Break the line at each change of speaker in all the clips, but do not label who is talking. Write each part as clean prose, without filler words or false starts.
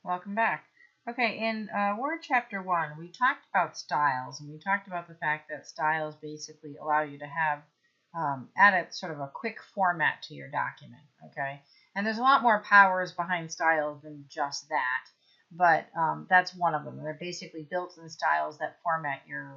Welcome back. Okay, in Word Chapter 1, we talked about styles, and we talked about the fact that styles basically allow you to have, add a sort of a quick format to your document, okay? And there's a lot more powers behind styles than just that, but that's one of them. They're basically built-in styles that format your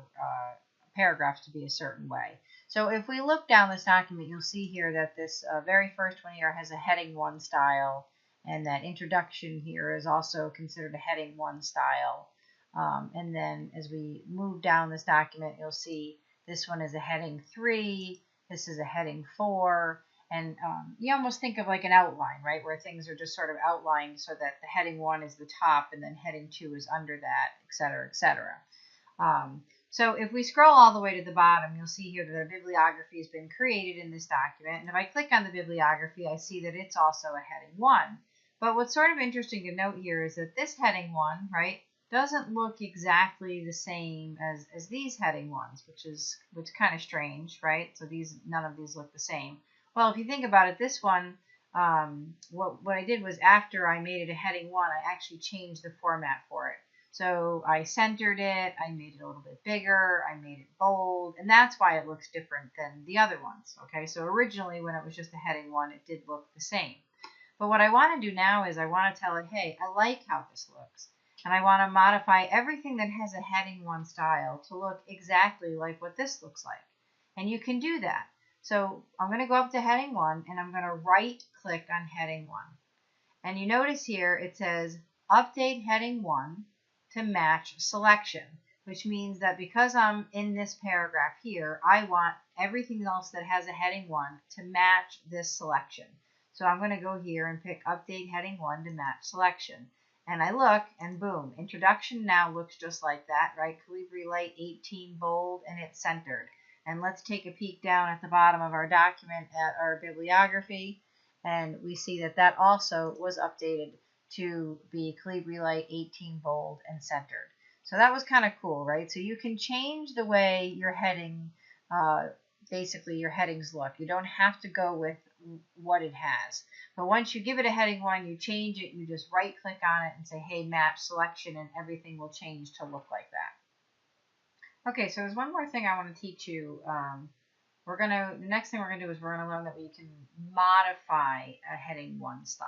paragraphs to be a certain way. So if we look down this document, you'll see here that this very first one here has a heading 1 style, and that introduction here is also considered a heading 1 style. And then as we move down this document, you'll see this one is a heading 3, this is a heading 4, and you almost think of like an outline, right, where things are just sort of outlined so that the heading 1 is the top and then heading 2 is under that, etc., etc. So if we scroll all the way to the bottom, you'll see here that a bibliography has been created in this document. And if I click on the bibliography, I see that it's also a heading 1. But what's sort of interesting to note here is that this heading 1, right, doesn't look exactly the same as these heading 1s, which is kind of strange, right? So none of these look the same. Well, if you think about it, this one, what I did was after I made it a heading 1, I actually changed the format for it. So I centered it, I made it a little bit bigger, I made it bold, and that's why it looks different than the other ones, okay? So originally when it was just a heading 1, it did look the same. But what I want to do now is I want to tell it, hey, I like how this looks. And I want to modify everything that has a heading 1 style to look exactly like what this looks like. And you can do that. So I'm going to go up to heading 1 and I'm going to right click on heading 1. And you notice here it says update heading 1 to match selection, which means that because I'm in this paragraph here, I want everything else that has a heading 1 to match this selection. So I'm going to go here and pick update heading 1 to match selection. And I look and boom, introduction now looks just like that, right? Calibri Light 18 bold and it's centered. And let's take a peek down at the bottom of our document at our bibliography. And we see that that also was updated to be Calibri Light 18 bold and centered. So that was kind of cool, right? So you can change the way your heading, basically your headings look. You don't have to go with what it has. But once you give it a heading 1, you change it, you just right click on it and say, hey, match selection, and everything will change to look like that. Okay, so there's one more thing I want to teach you. The next thing we're going to do is we're going to learn that we can modify a heading 1 style,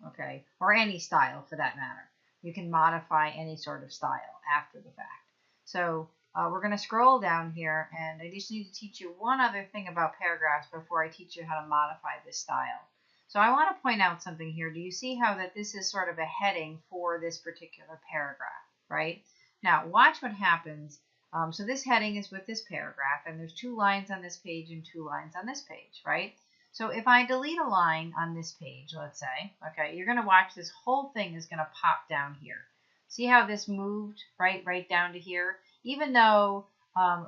okay, or any style for that matter. You can modify any sort of style after the fact. So we're going to scroll down here, and I just need to teach you one other thing about paragraphs before I teach you how to modify this style. So I want to point out something here. Do you see how that this is sort of a heading for this particular paragraph, right? Now watch what happens. So this heading is with this paragraph, and there's 2 lines on this page and 2 lines on this page, right? So if I delete a line on this page, let's say, okay, you're going to watch this whole thing is going to pop down here. See how this moved right down to here? Even though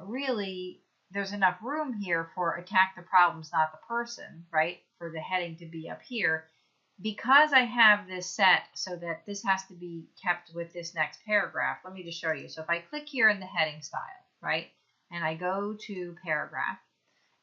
really there's enough room here for attack the problems, not the person, right? For the heading to be up here. Because I have this set so that this has to be kept with this next paragraph, let me just show you. So if I click here in the heading style, right, and I go to paragraph,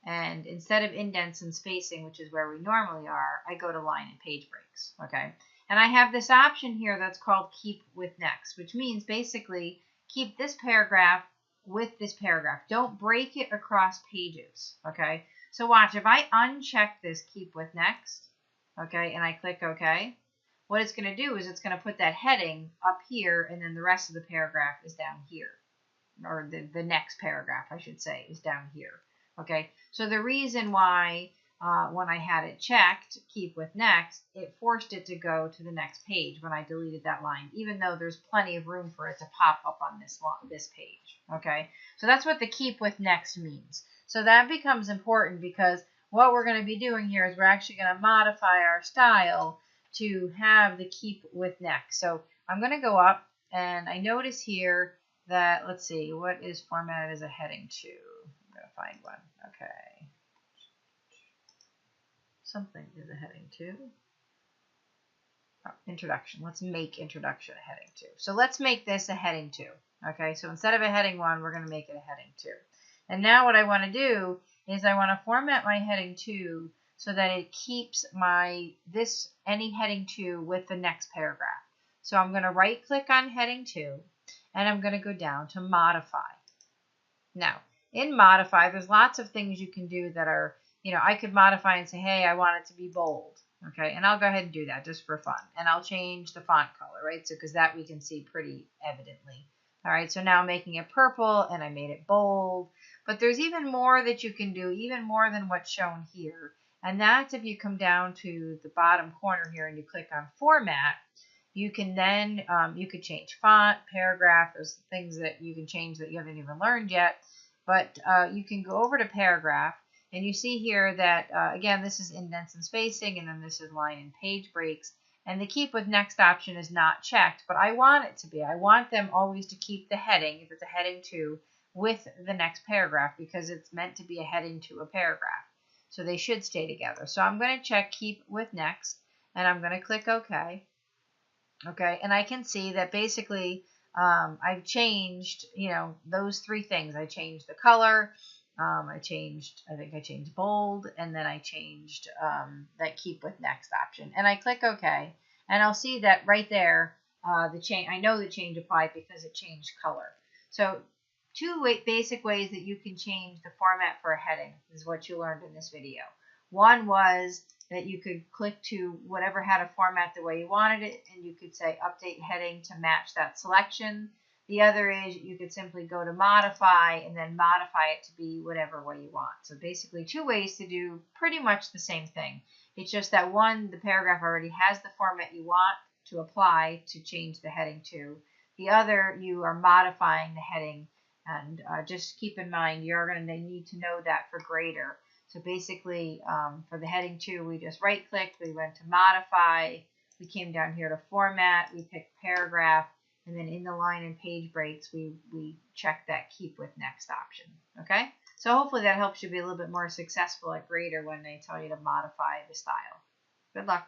and instead of indents and spacing, which is where we normally are, I go to line and page breaks, okay? And I have this option here that's called keep with next, which means basically keep this paragraph with this paragraph. Don't break it across pages, okay? So watch, if I uncheck this keep with next, okay, and I click OK, what it's going to do is it's going to put that heading up here, and then the rest of the paragraph is down here, or the next paragraph, I should say, is down here. Okay, so the reason why when I had it checked, keep with next, it forced it to go to the next page when I deleted that line, even though there's plenty of room for it to pop up on this page. Okay, so that's what the keep with next means. So that becomes important because what we're going to be doing here is we're actually going to modify our style to have the keep with next. So I'm going to go up, and I notice here that, let's see, what is formatted as a heading 2? I'm going to find one. Okay. Something is a heading 2. Oh, introduction. Let's make introduction a heading 2. So let's make this a heading 2. Okay, so instead of a heading 1, we're going to make it a heading 2. And now what I want to do is I want to format my heading 2 so that it keeps any heading 2 with the next paragraph. So I'm going to right click on heading 2 and I'm going to go down to modify. Now, in modify, there's lots of things you can do that are, I could modify and say, hey, I want it to be bold. Okay, and I'll go ahead and do that just for fun. And I'll change the font color, right? So, because that we can see pretty evidently. All right, so now I'm making it purple and I made it bold. But there's even more that you can do, even more than what's shown here. And that's if you come down to the bottom corner here and you click on format, you can then, you could change font, paragraph, there's things that you can change that you haven't even learned yet. But you can go over to paragraph. And you see here that, again, this is indents and spacing, and then this is line and page breaks. And the keep with next option is not checked, but I want it to be. I want them always to keep the heading, if it's a heading 2, with the next paragraph because it's meant to be a heading to a paragraph. So they should stay together. So I'm going to check keep with next, and I'm going to click OK. Okay, and I can see that basically I've changed, those 3 things. I changed the color. I think I changed bold, and then I changed that keep with next option. And I click OK, and I'll see that right there, I know the change applied because it changed color. So 2 basic ways that you can change the format for a heading is what you learned in this video. One was that you could click to whatever had a format the way you wanted it, and you could say update heading to match that selection. The other is you could simply go to modify and then modify it to be whatever way you want. So basically 2 ways to do pretty much the same thing. It's just that one, the paragraph already has the format you want to apply to change the heading to. The other, you are modifying the heading, and just keep in mind you're going to need to know that for grader. So basically for the heading 2, we just right clicked, we went to modify, we came down here to format, we picked paragraph, and then in the line and page breaks, we check that keep with next option. Okay? So hopefully that helps you be a little bit more successful at grader when they tell you to modify the style. Good luck.